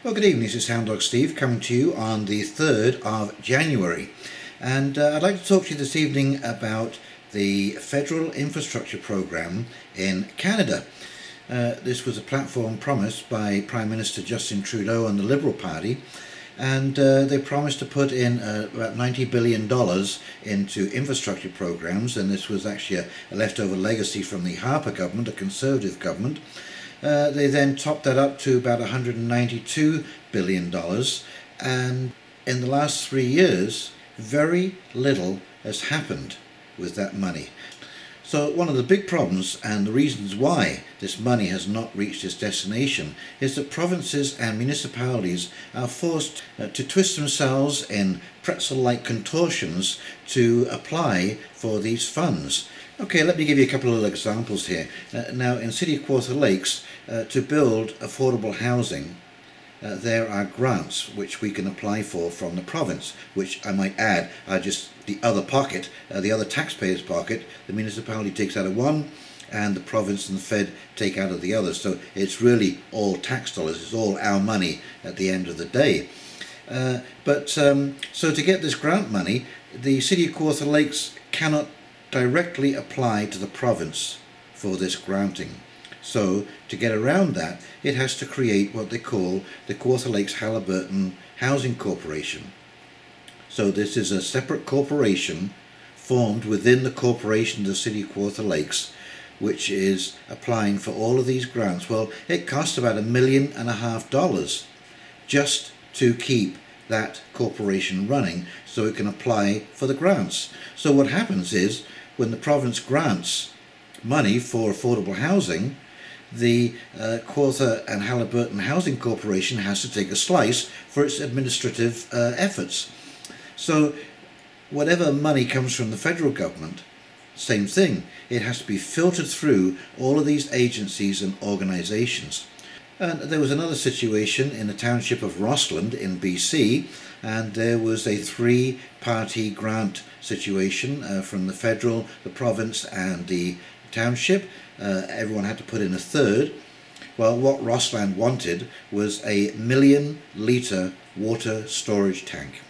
Well, good evening, this is Hound Dog Steve coming to you on the 3rd of January, and I'd like to talk to you this evening about the Federal Infrastructure Programme in Canada. This was a platform promised by Prime Minister Justin Trudeau and the Liberal Party, and they promised to put in about $90 billion into infrastructure programs, and this was actually a leftover legacy from the Harper government, a Conservative government. They then topped that up to about $192 billion, and in the last 3 years very little has happened with that money. So one of the big problems and the reasons why this money has not reached its destination is that provinces and municipalities are forced to twist themselves in pretzel-like contortions to apply for these funds. Okay, let me give you a couple of examples here. Now, in City of Quarter Lakes, to build affordable housing, there are grants which we can apply for from the province, which I might add are just the other pocket, the other taxpayer's pocket. The municipality takes out of one and the province and the Fed take out of the other. So it's really all tax dollars, it's all our money at the end of the day. So to get this grant money, the City of Quarter Lakes cannot directly apply to the province for this granting. So to get around that, it has to create what they call the Quarter Lakes Halliburton Housing Corporation. So this is a separate corporation formed within the corporation of the City of Quarter Lakes, which is applying for all of these grants. Well, it costs about $1.5 million just to keep that corporation running so it can apply for the grants. So what happens is, when the province grants money for affordable housing, the Quarter and Halliburton Housing Corporation has to take a slice for its administrative efforts. So whatever money comes from the federal government, same thing, it has to be filtered through all of these agencies and organisations. And there was another situation in the township of Rossland in BC, and there was a three-party grant situation from the federal, the province and the township. Everyone had to put in a third. Well, what Rossland wanted was a 1 million litre water storage tank.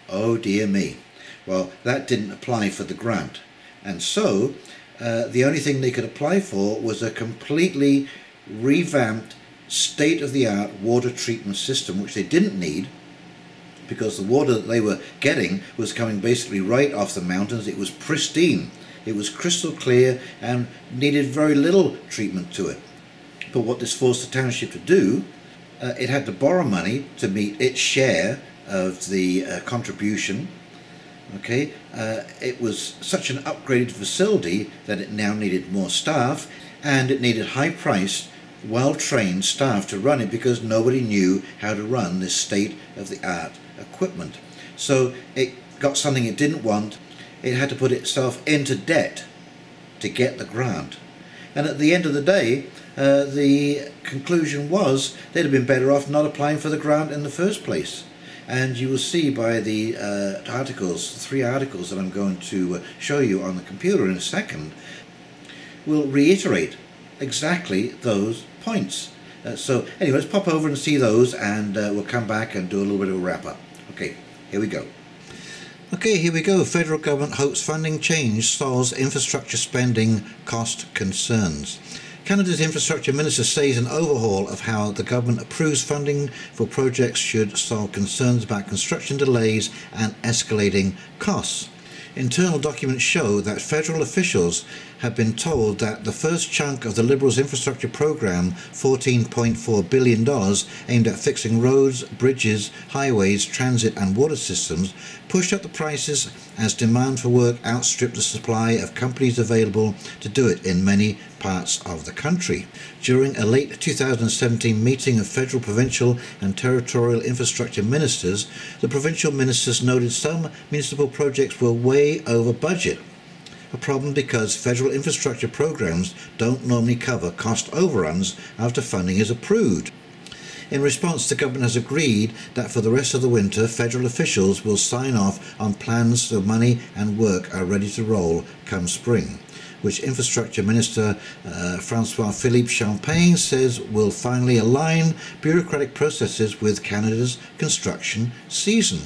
Oh dear me. Well, that didn't apply for the grant, and so the only thing they could apply for was a completely revamped state-of-the-art water treatment system, which they didn't need because the water that they were getting was coming basically right off the mountains. It was pristine, it was crystal clear and needed very little treatment to it. But what this forced the township to do, it had to borrow money to meet its share of the contribution. Okay, it was such an upgraded facility that it now needed more staff, and it needed high-priced, well-trained staff to run it because nobody knew how to run this state-of-the-art equipment. So it got something it didn't want. It had to put itself into debt to get the grant. And at the end of the day, the conclusion was they'd have been better off not applying for the grant in the first place. And you will see by the articles, 3 articles that I'm going to show you on the computer in a second, will reiterate exactly those points. So anyway, let's pop over and see those, and we'll come back and do a little bit of a wrap up. Okay, here we go. Okay, here we go. Federal government hopes funding change solves infrastructure spending cost concerns. Canada's infrastructure minister says an overhaul of how the government approves funding for projects should solve concerns about construction delays and escalating costs. Internal documents show that federal officials have been told that the first chunk of the Liberals' infrastructure program, $14.4 billion, aimed at fixing roads, bridges, highways, transit and water systems, pushed up the prices as demand for work outstripped the supply of companies available to do it in many parts of the country. During a late 2017 meeting of federal, provincial and territorial infrastructure ministers, the provincial ministers noted some municipal projects were way over budget. A problem because federal infrastructure programs don't normally cover cost overruns after funding is approved. In response, the government has agreed that for the rest of the winter, federal officials will sign off on plans so money and work are ready to roll come spring. which Infrastructure Minister Francois-Philippe Champagne says will finally align bureaucratic processes with Canada's construction season.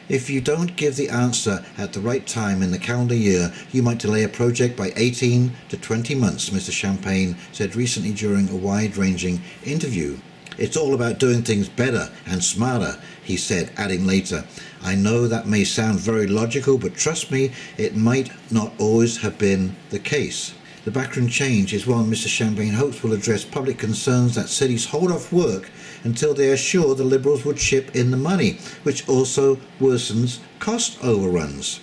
If you don't give the answer at the right time in the calendar year, you might delay a project by 18 to 20 months, Mr. Champagne said recently during a wide-ranging interview. It's all about doing things better and smarter, he said, adding later, I know that may sound very logical, but trust me, it might not always have been the case. The backroom change is one Mr. Champagne hopes will address public concerns that cities hold off work until they are sure the Liberals would chip in the money, which also worsens cost overruns.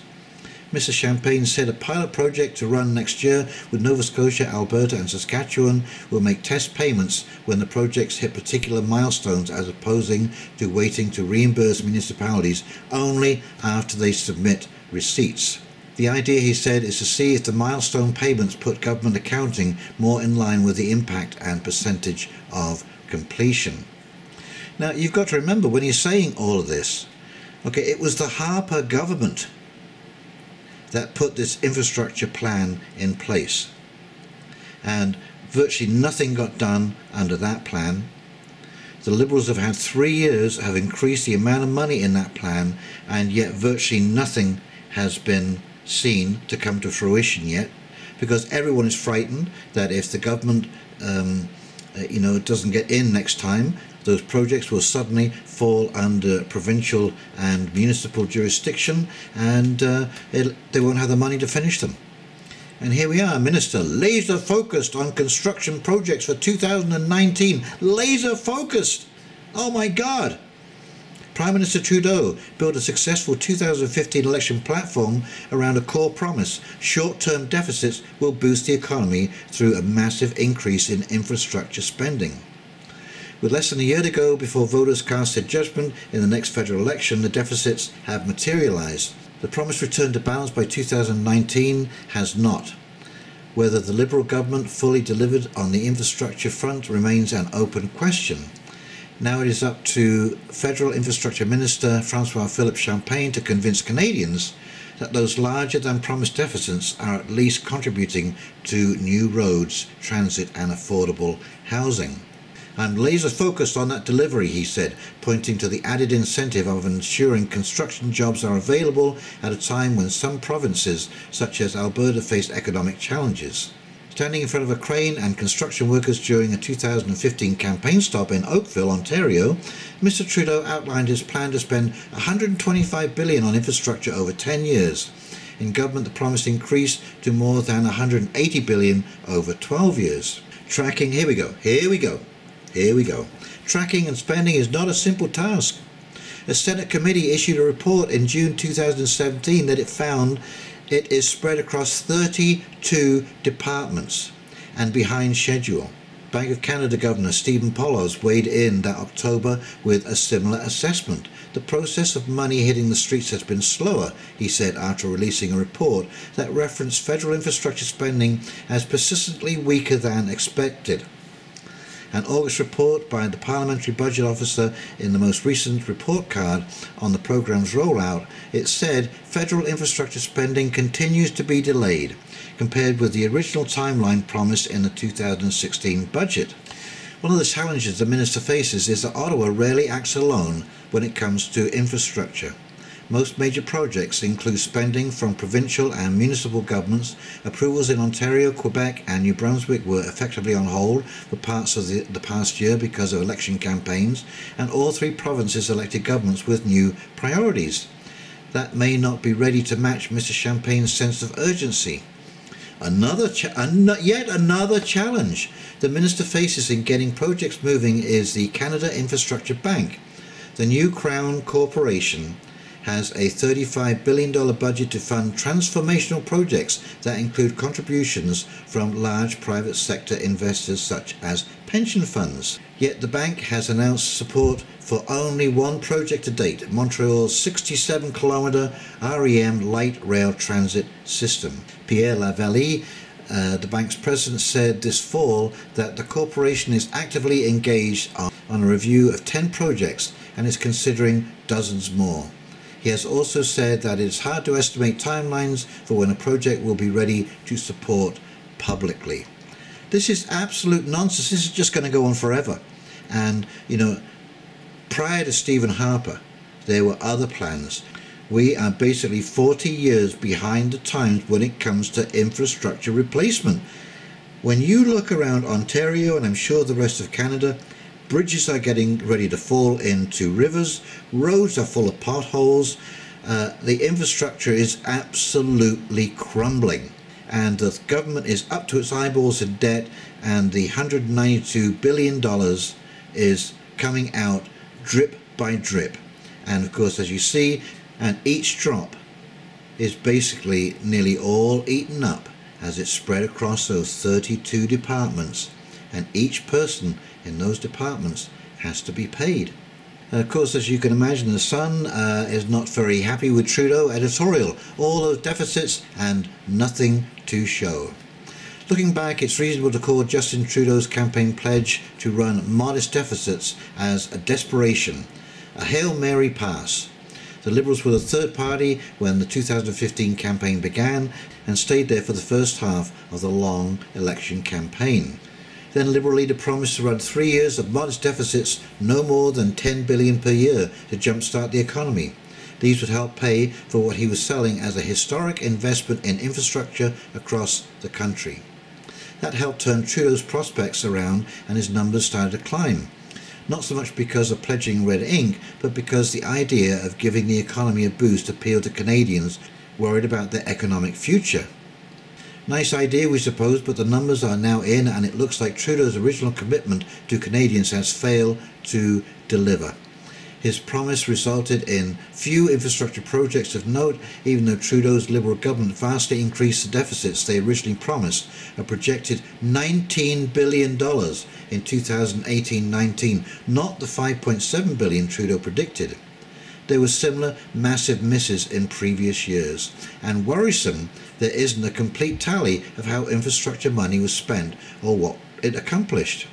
Mr. Champagne said a pilot project to run next year with Nova Scotia, Alberta and Saskatchewan will make test payments when the projects hit particular milestones, as opposing to waiting to reimburse municipalities only after they submit receipts. The idea, he said, is to see if the milestone payments put government accounting more in line with the impact and percentage of completion. Now, you've got to remember, when he's saying all of this, okay, it was the Harper government that put this infrastructure plan in place. And virtually nothing got done under that plan. The Liberals have had 3 years, have increased the amount of money in that plan, and yet virtually nothing has been seen to come to fruition yet, because everyone is frightened that if the government doesn't get in next time, those projects will suddenly fall under provincial and municipal jurisdiction, and they won't have the money to finish them. And here we are, Minister, laser focused on construction projects for 2019. Laser focused! Oh my God! Prime Minister Trudeau built a successful 2015 election platform around a core promise. Short-term deficits will boost the economy through a massive increase in infrastructure spending. With less than a year to go before voters cast their judgment in the next federal election, the deficits have materialised. The promised return to balance by 2019 has not. Whether the Liberal government fully delivered on the infrastructure front remains an open question. Now it is up to Federal Infrastructure Minister Francois-Philippe Champagne to convince Canadians that those larger than promised deficits are at least contributing to new roads, transit and affordable housing. I'm laser focused on that delivery, he said, pointing to the added incentive of ensuring construction jobs are available at a time when some provinces, such as Alberta, face economic challenges. Standing in front of a crane and construction workers during a 2015 campaign stop in Oakville, Ontario, Mr. Trudeau outlined his plan to spend $125 billion on infrastructure over 10 years. In government, the promise increased to more than $180 billion over 12 years. Tracking, here we go. Tracking and spending is not a simple task. A Senate committee issued a report in June 2017 that it found it is spread across 32 departments and behind schedule. Bank of Canada Governor Stephen Poloz weighed in that October with a similar assessment. The process of money hitting the streets has been slower, he said, after releasing a report that referenced federal infrastructure spending as persistently weaker than expected. An August report by the Parliamentary Budget Officer in the most recent report card on the programme's rollout, it said federal infrastructure spending continues to be delayed compared with the original timeline promised in the 2016 budget. One of the challenges the Minister faces is that Ottawa rarely acts alone when it comes to infrastructure. Most major projects include spending from provincial and municipal governments. Approvals in Ontario, Quebec and New Brunswick were effectively on hold for parts of the past year because of election campaigns, and all three provinces elected governments with new priorities that may not be ready to match Mr. Champagne's sense of urgency. Yet another challenge the Minister faces in getting projects moving is the Canada Infrastructure Bank. The new Crown Corporation has a $35 billion budget to fund transformational projects that include contributions from large private sector investors such as pension funds. Yet the bank has announced support for only one project to date, Montreal's 67-kilometre REM light rail transit system. Pierre Lavallée, the bank's president, said this fall that the corporation is actively engaged on a review of 10 projects and is considering dozens more. He has also said that it's hard to estimate timelines for when a project will be ready to support publicly. This is absolute nonsense. This is just going to go on forever. And, you know, prior to Stephen Harper, there were other plans. We are basically 40 years behind the times when it comes to infrastructure replacement. When you look around Ontario, and I'm sure the rest of Canada, bridges are getting ready to fall into rivers, roads are full of potholes, the infrastructure is absolutely crumbling, and the government is up to its eyeballs in debt, and the $192 billion is coming out drip by drip. And of course, as you see, and each drop is basically nearly all eaten up as it's spread across those 32 departments, and each person in those departments has to be paid. Of course, as you can imagine, the Sun is not very happy with Trudeau editorial. All those deficits and nothing to show. Looking back, it's reasonable to call Justin Trudeau's campaign pledge to run modest deficits as a desperation, a Hail Mary pass. The Liberals were the third party when the 2015 campaign began and stayed there for the first half of the long election campaign. Then Liberal leader promised to run 3 years of modest deficits, no more than $10 billion per year, to jumpstart the economy. These would help pay for what he was selling as a historic investment in infrastructure across the country. That helped turn Trudeau's prospects around, and his numbers started to climb. Not so much because of pledging red ink, but because the idea of giving the economy a boost appealed to Canadians worried about their economic future. Nice idea, we suppose, but the numbers are now in, and it looks like Trudeau's original commitment to Canadians has failed to deliver. His promise resulted in few infrastructure projects of note, even though Trudeau's Liberal government vastly increased the deficits they originally promised, a projected $19 billion in 2018-19, not the $5.7 billion Trudeau predicted. There were similar massive misses in previous years, and worrisome there isn't a complete tally of how infrastructure money was spent or what it accomplished.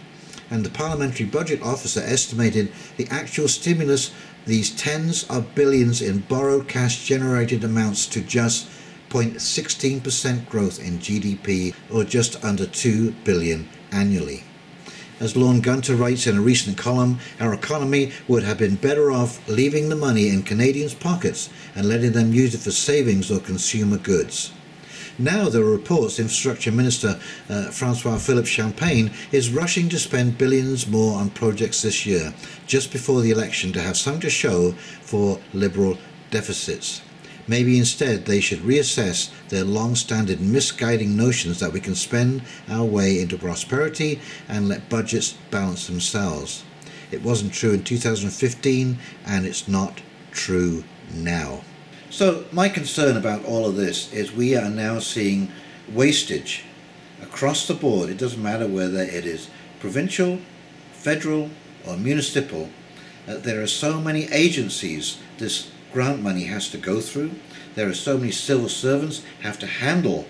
And the Parliamentary Budget Officer estimated the actual stimulus, these tens of billions in borrowed cash generated, amounts to just 0.16% growth in GDP, or just under $2 billion annually. As Lorne Gunter writes in a recent column, our economy would have been better off leaving the money in Canadians' pockets and letting them use it for savings or consumer goods. Now there are reports Infrastructure Minister Francois-Philippe Champagne is rushing to spend billions more on projects this year, just before the election, to have something to show for Liberal deficits. Maybe instead they should reassess their long-standing misguiding notions that we can spend our way into prosperity and let budgets balance themselves. It wasn't true in 2015, and it's not true now. So my concern about all of this is we are now seeing wastage across the board. It doesn't matter whether it is provincial, federal or municipal. There are so many agencies this grant money has to go through. There are so many civil servants have to handle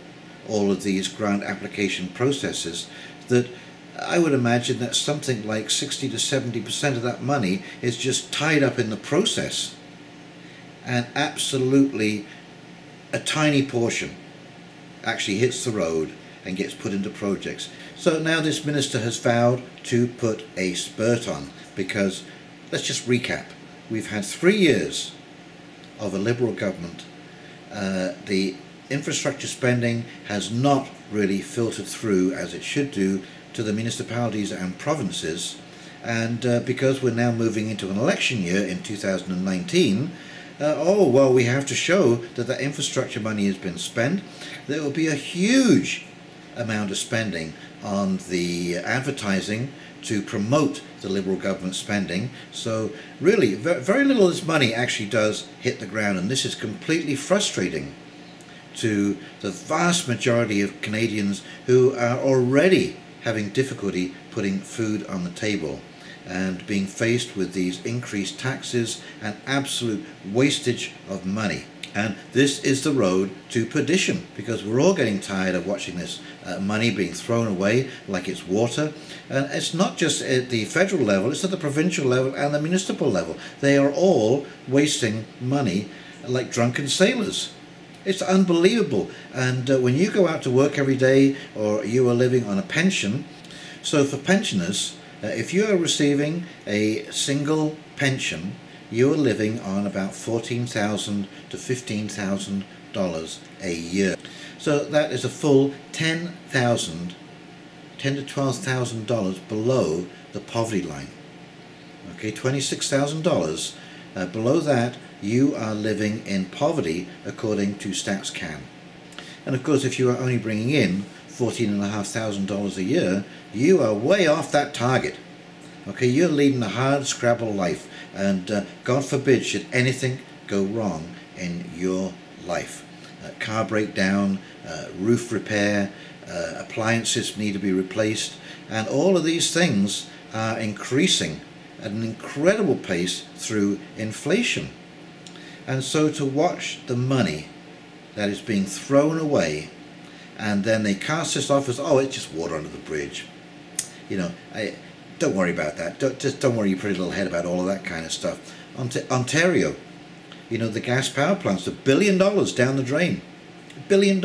all of these grant application processes that I would imagine that something like 60 to 70% of that money is just tied up in the process, and absolutely a tiny portion actually hits the road and gets put into projects. So now this minister has vowed to put a spurt on, because let's just recap. We've had 3 years of a Liberal government. The infrastructure spending has not really filtered through as it should do to the municipalities and provinces, and because we're now moving into an election year in 2019, we have to show that that infrastructure money has been spent. There will be a huge amount of spending on the advertising to promote the Liberal government spending. So really, very little of this money actually does hit the ground, and this is completely frustrating to the vast majority of Canadians who are already having difficulty putting food on the table, and being faced with these increased taxes and absolute wastage of money. And this is the road to perdition, because we're all getting tired of watching this money being thrown away like it's water. And it's not just at the federal level, it's at the provincial level and the municipal level. They are all wasting money like drunken sailors. It's unbelievable. And when you go out to work every day, or you are living on a pension, so for pensioners, if you are receiving a single pension, you're living on about $14,000 to $15,000 a year. So that is a full $10,000 to $12,000 below the poverty line. Okay, $26,000 below that, you are living in poverty according to StatsCan. And of course, if you are only bringing in $14,500 a year, you are way off that target. Okay, you're leading a hard scrabble life, and God forbid should anything go wrong in your life. Car breakdown, roof repair, appliances need to be replaced, and all of these things are increasing at an incredible pace through inflation. And so to watch the money that is being thrown away, and then they cast this off as, oh, it's just water under the bridge. You know, don't worry about that. Don't worry your pretty little head about all of that kind of stuff. Ontario, you know, the gas power plants, $1 billion down the drain. $1 billion.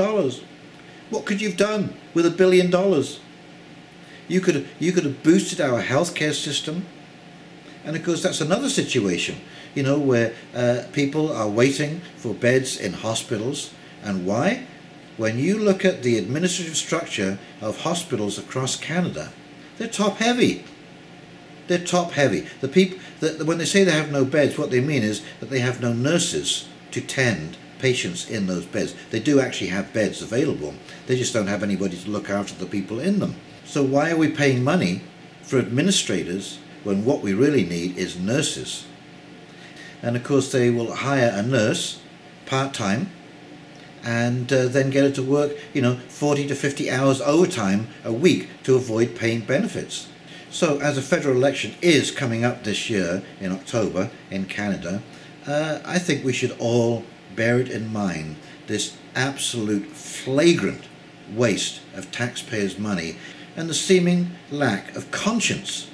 What could you have done with $1 billion? You could have boosted our healthcare system. And of course, that's another situation, you know, where people are waiting for beds in hospitals. And why? When you look at the administrative structure of hospitals across Canada, they're top heavy. They're top heavy. The people when they say they have no beds, what they mean is that they have no nurses to tend patients in those beds. They do actually have beds available. They just don't have anybody to look after the people in them. So why are we paying money for administrators when what we really need is nurses? And of course they will hire a nurse part-time and then get her to work, you know, 40 to 50 hours overtime a week to avoid paying benefits. So as a federal election is coming up this year in October in Canada, I think we should all bear it in mind, this absolute flagrant waste of taxpayers' money and the seeming lack of conscience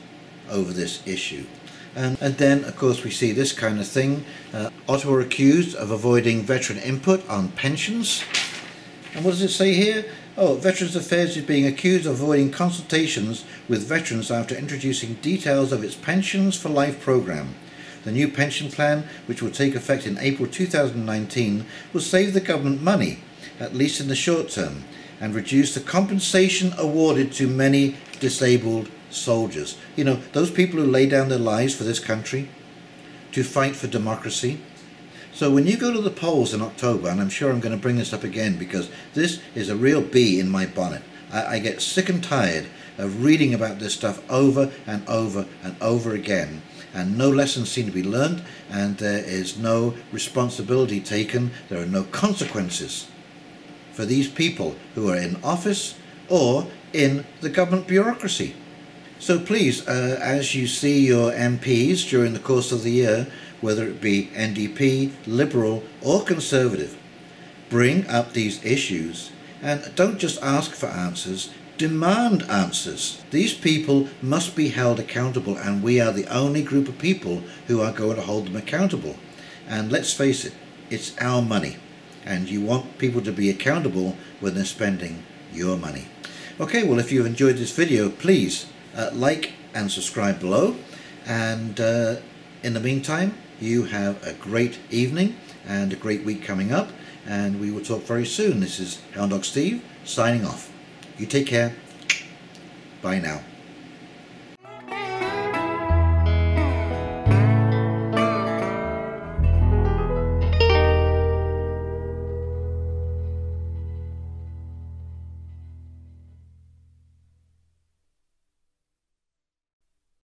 over this issue. And then, of course, we see this kind of thing. Ottawa accused of avoiding veteran input on pensions. And what does it say here? Oh, Veterans Affairs is being accused of avoiding consultations with veterans after introducing details of its Pensions for Life program. The new pension plan, which will take effect in April 2019, will save the government money, at least in the short term, and reduce the compensation awarded to many disabled soldiers. You know, those people who lay down their lives for this country to fight for democracy. So when you go to the polls in October, and I'm sure I'm going to bring this up again because this is a real bee in my bonnet. I get sick and tired of reading about this stuff over and over and over again, and no lessons seem to be learned, and there is no responsibility taken. There are no consequences for these people who are in office or in the government bureaucracy. So please, as you see your MPs during the course of the year, whether it be NDP, Liberal or Conservative, bring up these issues and don't just ask for answers, demand answers. These people must be held accountable, and we are the only group of people who are going to hold them accountable. And let's face it, it's our money, and you want people to be accountable when they're spending your money. Okay, well, if you've enjoyed this video, please like and subscribe below, and in the meantime, you have a great evening and a great week coming up, and we will talk very soon. This is Hound Dog Steve signing off. You take care. Bye now.